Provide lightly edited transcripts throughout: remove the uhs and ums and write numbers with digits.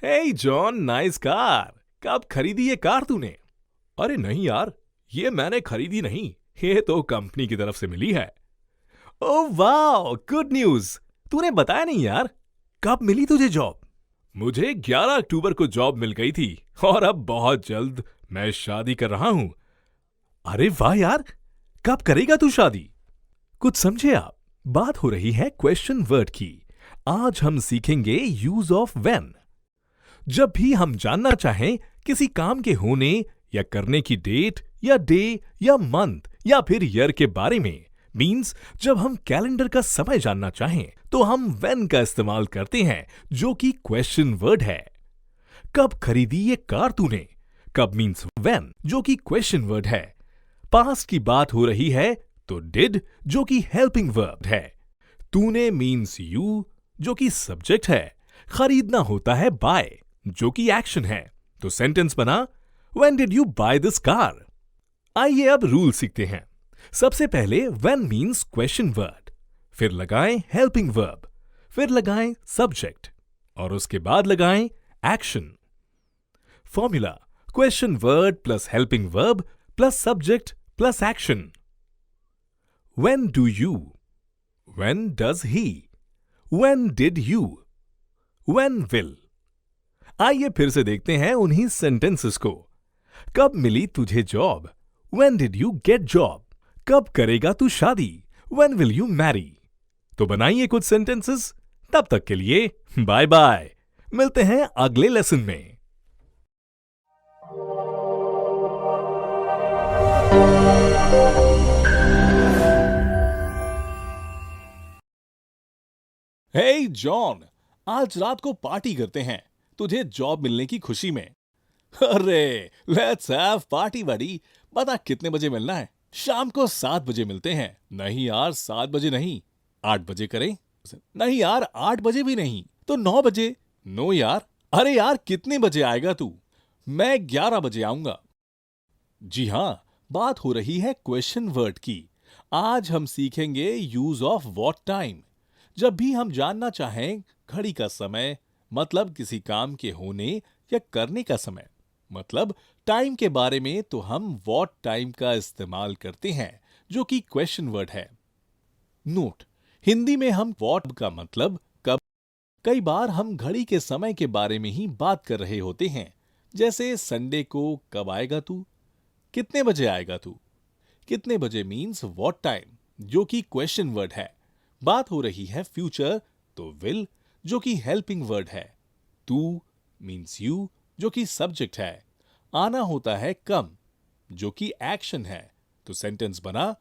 हे John, nice car. कब खरीदी ये कार तूने? अरे नहीं यार, ये मैंने खरीदी नहीं, ये तो कंपनी की तरफ से मिली है। ओह वाह, गुड न्यूज़। तूने बताया नहीं यार, कब मिली तुझे जॉब? मुझे 11 अक्टूबर को जॉब मिल गई थी और अब बहुत जल्द मैं शादी कर रहा हूं। अरे वाह यार, कब करेगा तू शादी? कुछ समझे आप? बात हो रही है क्वेश्चन वर्ड की। आज हम सीखेंगे यूज ऑफ व्हेन। जब भी हम जानना चाहें किसी काम के होने या करने की डेट या डे या मंथ या फिर ईयर के बारे में, मींस जब हम कैलेंडर का समय जानना चाहें तो हम व्हेन का इस्तेमाल करते हैं, जो कि क्वेश्चन वर्ड है। कब खरीदी ये कार तूने? कब मींस व्हेन, जो कि क्वेश्चन वर्ड है। पास्ट की बात हो रही है तो डिड, जो कि हेल्पिंग वर्ब है। तूने मींस यू, जो कि सब्जेक्ट है। खरीदना होता है बाय, जो कि एक्शन है। तो सेंटेंस बना when did you buy this car. आइए अब रूल सीखते हैं। सबसे पहले व्हेन मींस क्वेश्चन वर्ड, फिर लगाएं हेल्पिंग वर्ब, फिर लगाएं सब्जेक्ट और उसके बाद लगाएं action. Formula question word plus helping verb plus subject plus action. When do you, when does he, when did you, when will. आइए फिर से देखते हैं उन्हीं सेंटेंसेस को। कब मिली तुझे job? When did you get job? कब करेगा तू शादी? When will you marry? तो बनाइए कुछ सेंटेंसेस। तब तक के लिए बाय बाय। मिलते हैं अगले लेसन में। हे जॉन, आज रात को पार्टी करते हैं तुझे जॉब मिलने की खुशी में। अरे लेट्स हैव पार्टी बडी। बता कितने बजे मिलना है? शाम को 7 बजे मिलते हैं। नहीं यार, 7 बजे नहीं, 8 बजे करें? नहीं यार, 8 बजे भी नहीं, तो 9 बजे। नो यार। अरे यार, कितने बजे आएगा तू? मैं 11 बजे आऊंगा। जी हां, बात हो रही है क्वेश्चन वर्ड की। आज हम सीखेंगे यूज ऑफ व्हाट टाइम। जब भी हम जानना चाहें घड़ी का समय, मतलब किसी काम के होने या करने का समय, मतलब टाइम के बारे में, तो हम व्हाट टाइम का इस्तेमाल करते हैं, जो कि क्वेश्चन वर्ड है। नोट, हिंदी में हम व्हाट का मतलब कब। कई बार हम घड़ी के समय के बारे में ही बात कर रहे होते हैं, जैसे संडे को कब आएगा तू, कितने बजे आएगा तू। कितने बजे मीन्स व्हाट टाइम, जो कि क्वेश्चन वर्ड है। बात हो रही है फ्यूचर तो विल, जो कि हेल्पिंग वर्ड है। तू मीन्स यू, जो कि सब्जेक्ट है। आना होता है कम, जो कि एक्शन है। तो सेंटेंस बना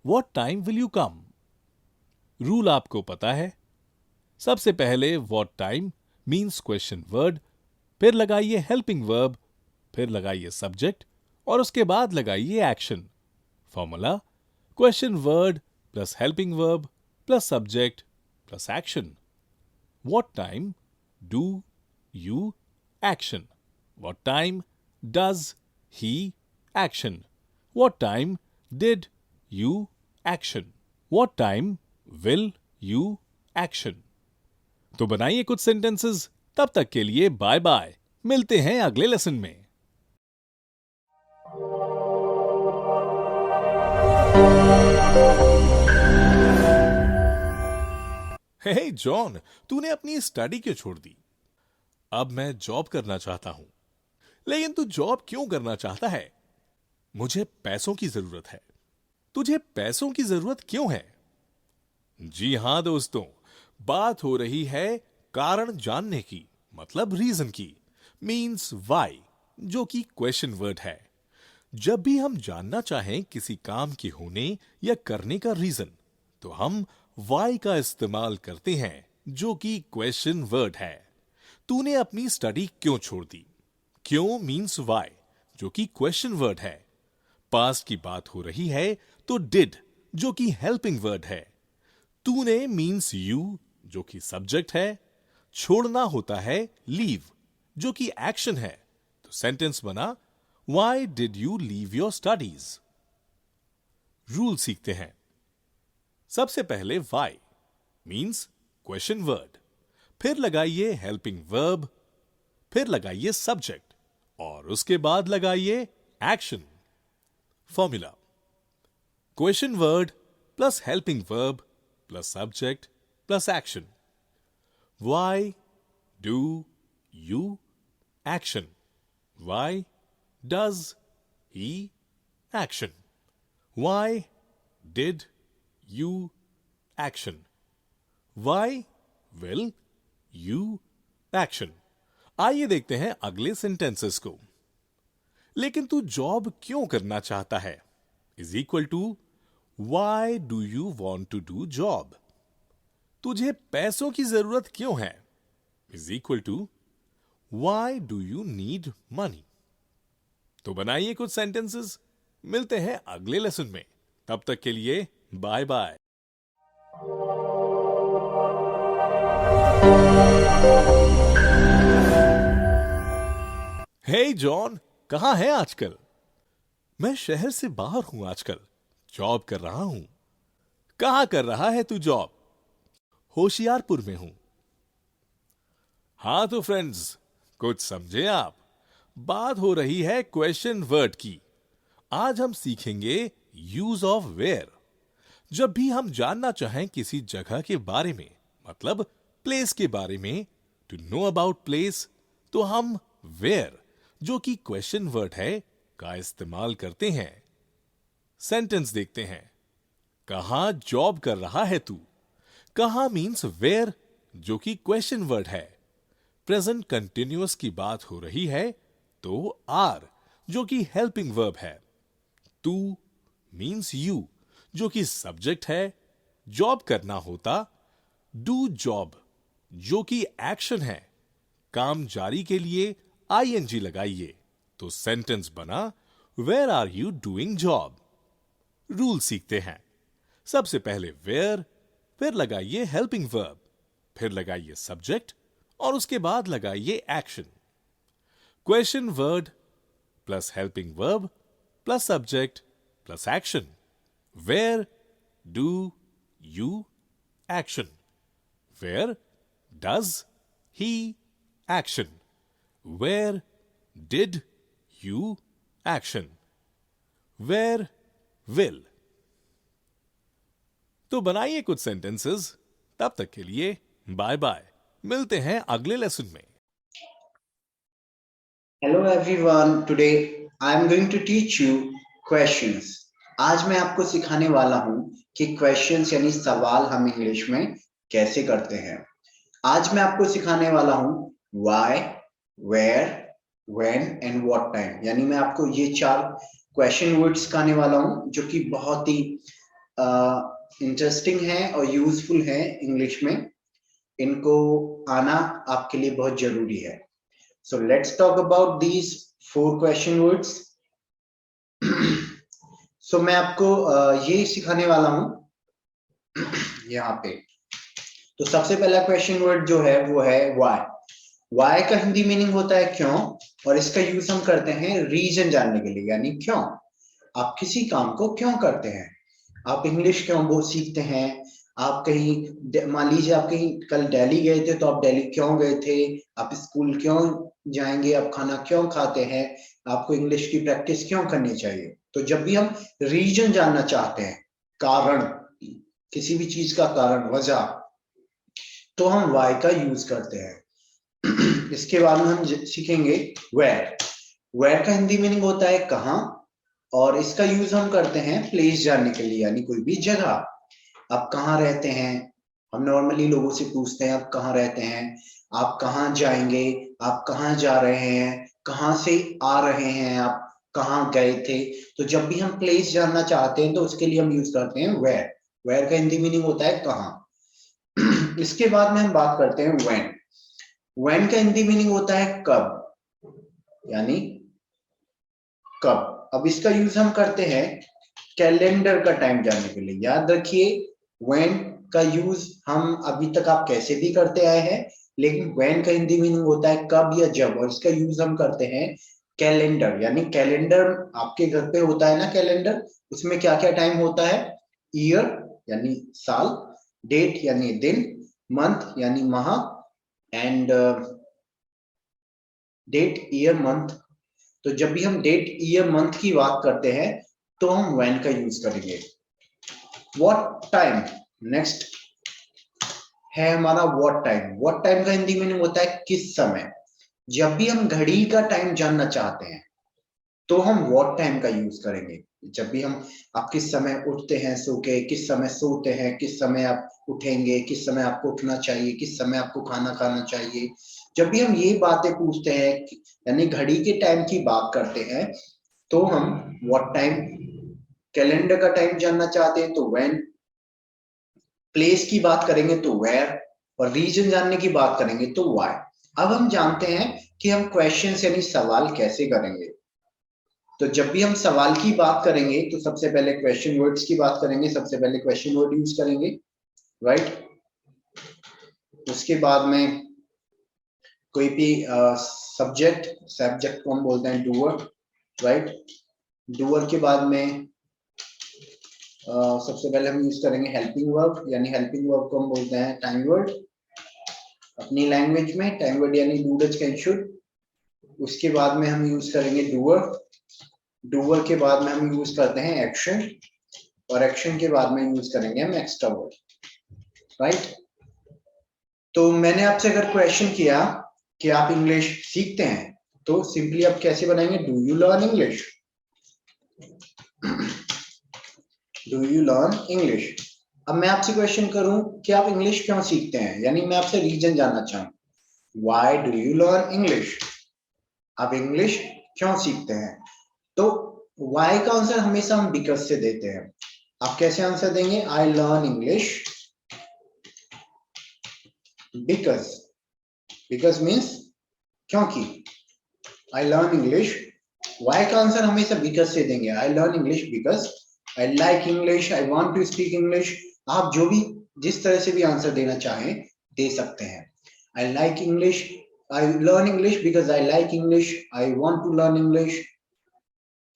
what time will you come. Rule आपको पता है। सबसे पहले what time means question word, फिर लगाइए हेल्पिंग वर्ब, फिर लगाइए सब्जेक्ट और उसके बाद लगाइए action. Formula question word plus helping verb plus subject plus action. What time do you action. What time does he action? What time did you action? What time will you action? तो बनाइए कुछ sentences. तब तक के लिए bye bye. मिलते हैं अगले लेसन में। हे जॉन, तूने अपनी स्टडी क्यों छोड़ दी? अब मैं जॉब करना चाहता हूं। लेकिन तू जॉब क्यों करना चाहता है? मुझे पैसों की जरूरत है। तुझे पैसों की जरूरत क्यों है? जी हां दोस्तों, बात हो रही है कारण जानने की, मतलब रीजन की, मींस वाई, जो कि क्वेश्चन वर्ड है। जब भी हम जानना चाहें किसी काम के होने या करने का रीजन, तो हम वाई का इस्तेमाल करते हैं, जो कि क्वेश्चन वर्ड है। तूने अपनी स्टडी क्यों छोड़ दी? क्यों मीन्स वाई, जो कि क्वेश्चन वर्ड है। पास्ट की बात हो रही है तो डिड, जो कि हेल्पिंग वर्ड है। तूने मीन्स यू, जो कि सब्जेक्ट है। छोड़ना होता है लीव, जो कि एक्शन है। तो सेंटेंस बना why did you leave your studies. Rule सीखते हैं। सबसे पहले वाई मीन्स क्वेश्चन वर्ड, फिर लगाइए हेल्पिंग वर्ब, फिर लगाइए सब्जेक्ट और उसके बाद लगाइए action. Formula: question word plus helping verb plus subject plus action. Why do you action? Why does he action? Why did you action? Why will you action? आइए देखते हैं अगले सेंटेंसेस को। लेकिन तू जॉब क्यों करना चाहता है is equal to why do you want to do job. तुझे पैसों की जरूरत क्यों है is equal to why do you need money. तो बनाइए कुछ सेंटेंसेस। मिलते हैं अगले लेसन में। तब तक के लिए बाय बाय। हे जॉन, कहां है आजकल? मैं शहर से बाहर हूं आजकल, जॉब कर रहा हूं। कहां कर रहा है तू जॉब? होशियारपुर में हूं। हां तो फ्रेंड्स, कुछ समझे आप? बात हो रही है क्वेश्चन वर्ड की। आज हम सीखेंगे यूज ऑफ वेयर। जब भी हम जानना चाहें किसी जगह के बारे में, मतलब प्लेस के बारे में, टू नो अबाउट प्लेस, तो हम वेयर, जो कि क्वेश्चन वर्ड है, का इस्तेमाल करते हैं। सेंटेंस देखते हैं। कहां जॉब कर रहा है तू? कहां मीन्स वेयर, जो कि क्वेश्चन वर्ड है। प्रेजेंट कंटिन्यूअस की बात हो रही है तो आर, जो कि हेल्पिंग वर्ब है। तू मीन्स यू, जो कि सब्जेक्ट है। जॉब करना होता डू जॉब, जो कि एक्शन है। काम जारी के लिए आईएनजी लगाइए तो सेंटेंस बना where are you doing job. Rule सीखते हैं। सबसे पहले वेयर, फिर लगाइए हेल्पिंग वर्ब, फिर लगाइए सब्जेक्ट और उसके बाद लगाइए action. Question word plus helping verb plus subject plus action. Where do you action? Where does he action? Where did you action? Where will. तो बनाइए कुछ सेंटेंसेस। तब तक के लिए बाय बाय। मिलते हैं अगले लेसन में। Hello everyone, today I am going to teach you questions. आज मैं आपको सिखाने वाला हूं कि questions यानी सवाल हम इंग्लिश में कैसे करते हैं। आज मैं आपको सिखाने वाला हूं why, where, when and what time। यानी मैं आपको ये 4 question words सिखाने वाला हूं जो कि बहुत ही इंटरेस्टिंग है और यूजफुल है इंग्लिश में। इनको आना आपके लिए बहुत जरूरी है। So let's talk about these 4 question words. So मैं आपको ये सिखाने वाला हूं यहाँ पे। तो सबसे पहला क्वेश्चन वर्ड जो है वो है why। why का हिंदी मीनिंग होता है क्यों, और इसका यूज हम करते हैं रीजन जानने के लिए, यानी क्यों। आप किसी काम को क्यों करते हैं? आप इंग्लिश क्यों वो सीखते हैं? आप कहीं, मान लीजिए आप कहीं कल दिल्ली गए थे, तो आप दिल्ली क्यों गए थे? आप स्कूल क्यों जाएंगे? आप खाना क्यों खाते हैं? आपको इंग्लिश की प्रैक्टिस क्यों करनी चाहिए? तो जब भी हम रीजन जानना चाहते हैं, कारण, किसी भी चीज का कारण, वजह, तो हम वाई का यूज करते हैं। इसके बाद में हम सीखेंगे वेयर। वेयर का हिंदी मीनिंग होता है कहाँ, और इसका यूज हम करते हैं प्लेस जानने के लिए, यानी कोई भी जगह। आप कहाँ रहते हैं? हम नॉर्मली लोगों से पूछते हैं आप कहाँ रहते हैं, आप कहाँ जाएंगे, आप कहाँ जा रहे हैं, कहाँ से आ रहे हैं, आप कहाँ गए थे। तो जब भी हम प्लेस जानना चाहते हैं तो उसके लिए हम यूज करते हैं वेयर। वेयर का हिंदी मीनिंग होता है कहाँ। इसके बाद में हम बात करते हैं व्हेन। व्हेन का हिंदी मीनिंग होता है कब, यानी कब। अब इसका यूज हम करते हैं कैलेंडर का टाइम जानने के लिए। याद रखिए, व्हेन का यूज हम अभी तक आप कैसे भी करते आए हैं, लेकिन व्हेन का हिंदी मीनिंग होता है कब या जब, और इसका यूज हम करते हैं कैलेंडर। यानी कैलेंडर आपके घर पे होता है ना, कैलेंडर, उसमें क्या क्या टाइम होता है? ईयर यानी साल, डेट यानी दिन, मंथ यानी माह, एंड डेट ईयर मंथ, तो जब भी हम डेट ईयर मंथ की बात करते हैं तो हम when का यूज करेंगे। what टाइम नेक्स्ट है हमारा what टाइम। what टाइम का हिंदी मीनिंग होता है किस समय। जब भी हम घड़ी का टाइम जानना चाहते हैं तो हम what टाइम का यूज करेंगे। जब भी हम आप किस समय उठते हैं सो के, किस समय सोते हैं, किस समय आप उठेंगे, किस समय आपको उठना चाहिए, किस समय आपको खाना खाना चाहिए, जब भी हम ये बातें पूछते हैं यानी घड़ी के टाइम की बात करते हैं तो हम what टाइम, कैलेंडर का टाइम जानना चाहते हैं तो when, प्लेस की बात करेंगे तो where, और रीजन जानने की बात करेंगे तो why। अब हम जानते हैं कि हम क्वेश्चंस यानी सवाल कैसे करेंगे। तो जब भी हम सवाल की बात करेंगे तो सबसे पहले क्वेश्चन वर्ड्स की बात करेंगे, सबसे पहले क्वेश्चन वर्ड यूज करेंगे, राइट। उसके बाद में कोई भी सब्जेक्ट को हम बोलते हैं डूअर, राइट। डूअर के बाद में सबसे पहले हम यूज करेंगे हेल्पिंग वर्ब, यानी हेल्पिंग वर्ब को हम बोलते हैं टाइम वर्ड अपनी लैंग्वेज में। टाइम वर्ड यानी डू डज कैन शुड। उसके बाद में हम यूज करेंगे डूअर। डूअर के बाद में हम यूज करते हैं एक्शन, और एक्शन के बाद में यूज करेंगे हम एक्स्ट्रा वर्ड, राइट। तो मैंने आपसे अगर क्वेश्चन किया कि आप इंग्लिश सीखते हैं तो सिंपली आप कैसे बनाएंगे, do you learn English, do you learn English. अब मैं आपसे क्वेश्चन करूं कि आप इंग्लिश क्यों सीखते हैं, यानी मैं आपसे रीजन जानना चाहूँ, why do you learn English, आप इंग्लिश क्यों सीखते हैं। तो व्हाई का आंसर हमेशा हम बिकॉज से देते हैं। आप कैसे आंसर देंगे, I learn English because, because means क्योंकि, आई लर्न इंग्लिश, व्हाई का आंसर हमेशा बिकॉज से देंगे। I learn English because I like English, I want to speak English. आप जो भी जिस तरह से भी आंसर देना चाहें दे सकते हैं। I like English, I learn English because I like English, I want to learn English,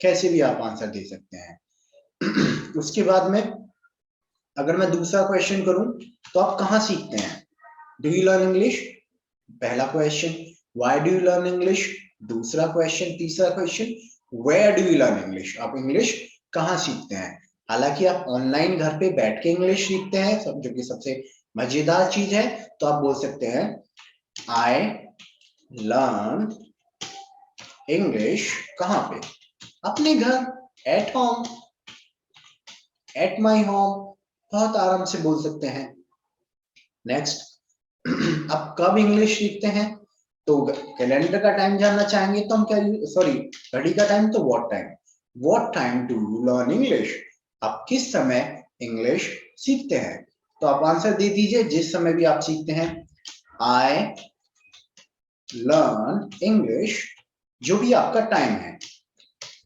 कैसे भी आप आंसर दे सकते हैं। उसके बाद में अगर मैं दूसरा क्वेश्चन करूं तो आप कहां सीखते हैं, डू यू लर्न इंग्लिश पहला question, why do you learn English दूसरा क्वेश्चन, तीसरा question where do you learn English, आप इंग्लिश कहां सीखते हैं। हालांकि आप ऑनलाइन घर पे बैठ के इंग्लिश सीखते हैं सब, जो कि सबसे मजेदार चीज है, तो आप बोल सकते हैं आई लर्न इंग्लिश कहां पे, अपने घर, at home, at my home, बहुत आराम से बोल सकते हैं। नेक्स्ट, अब कब इंग्लिश सीखते हैं, तो कैलेंडर का टाइम जानना चाहेंगे तो हम क्या, सॉरी घड़ी का टाइम, तो what time do you learn English, आप किस समय इंग्लिश सीखते हैं। तो आप आंसर दे दीजिए जिस समय भी आप सीखते हैं। आई लर्न इंग्लिश, जो भी आपका टाइम है,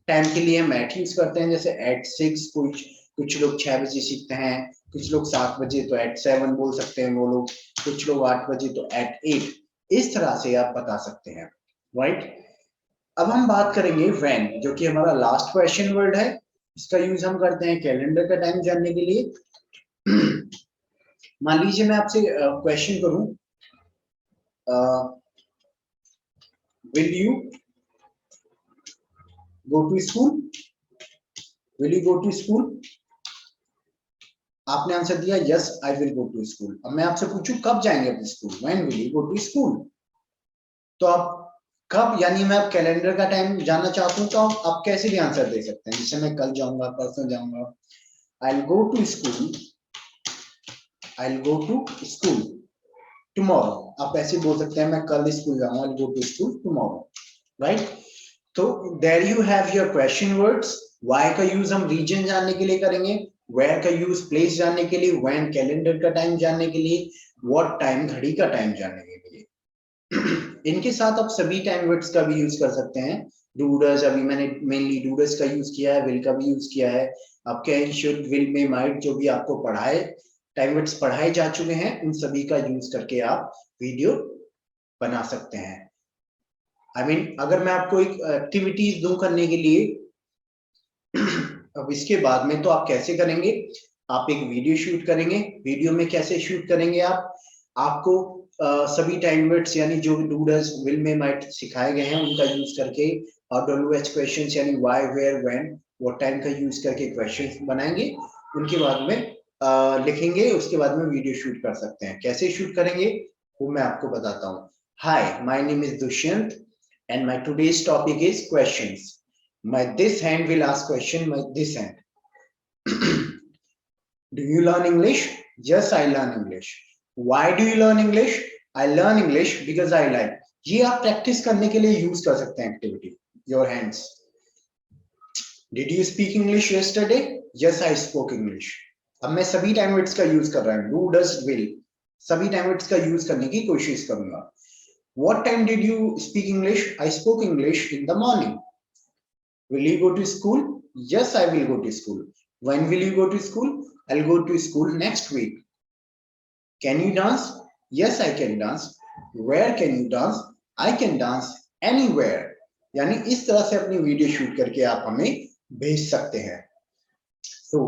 टाइम के लिए हम एट यूज करते हैं, जैसे एट 6, कुछ लोग 6 बजे सीखते हैं, कुछ लोग 7 बजे, तो एट 7 बोल सकते हैं वो लोग, कुछ लोग 8 बजे तो एट 8, इस तरह से आप बता सकते हैं, राइट। अब हम बात करेंगे व्हेन, जो कि हमारा लास्ट क्वेश्चन वर्ड है। इसका यूज हम करते हैं कैलेंडर का टाइम जानने के लिए। मान लीजिए मैं आपसे क्वेश्चन करूं, will you go to school, will you go to school, आपने आंसर दिया yes I will go to school. अब मैं आपसे पूछूं कब जाएंगे आप school, when will you go to school, तो आप कब, यानी मैं आप कैलेंडर का टाइम जानना चाहता हूं तो आप कैसे भी आंसर दे सकते हैं, जैसे मैं कल जाऊंगा, परसों जाऊंगा, I will go to school, I will go to school tomorrow, आप ऐसे बोल सकते हैं मैं कल स्कूल जाऊंगा, I will go to school tomorrow, right. तो there you have your question words. Why का यूज हम रीजन जानने के लिए करेंगे, वेयर का यूज प्लेस जानने के लिए, व्हेन कैलेंडर का टाइम जानने के लिए, व्हाट टाइम घड़ी का टाइम जानने के लिए। इनके साथ आप सभी टाइम वर्ड्स का भी यूज कर सकते हैं। डूडस, अभी मैंने मेनली डूडस का यूज किया है, विल का भी यूज किया है। आप can, should, will, may, might, जो भी आपको पढ़ाए टाइम वर्ड्स पढ़ाए जा चुके हैं, उन सभी का यूज करके आप वीडियो बना सकते हैं। आई मीन अगर मैं आपको एक एक्टिविटीज दूं करने के लिए, अब इसके बाद में तो आप कैसे करेंगे, आप एक वीडियो शूट करेंगे। वीडियो में कैसे शूट करेंगे, आप आपको सभी टाइम वर्ड्स यानी जो do does will may might सिखाए गए हैं उनका यूज करके और डब्ल्यूएच क्वेश्चंस यानी why where when what time का यूज करके क्वेश्चंस बनाएंगे, उनके बाद में लिखेंगे, उसके बाद में वीडियो शूट कर सकते हैं। कैसे शूट करेंगे वो मैं आपको बताता हूँ। Hi, my name is Dushyant and my today's topic is questions. My this hand will ask question, my this hand. Do you learn English? Yes, I learn English. Why do you learn English? I learn English because I like. ये आप practice करने के लिए use कर सकते हैं activity. Your hands. Did you speak English yesterday? Yes, I spoke English. अब मैं सभी टाइम वर्ड्स का यूज कर रहा हूँ। डू डज विल सभी टाइम वर्ड्स का यूज करने की कोशिश करूंगा। What time did you speak English? I spoke English in the morning. Will you go to school? Yes, I will go to school. When will you go to school? I'll go to school next week. Can you dance? Yes, I can dance. Where can you dance? I can dance anywhere. यानी इस तरह से अपनी video shoot करके आप हमें भेज सकते हैं। तो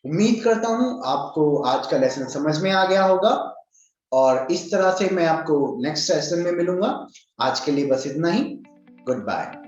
उम्मीद करता हूं आपको आज का लेसन समझ में आ गया होगा और इस तरह से मैं आपको नेक्स्ट सेशन में मिलूंगा। आज के लिए बस इतना ही। Good bye.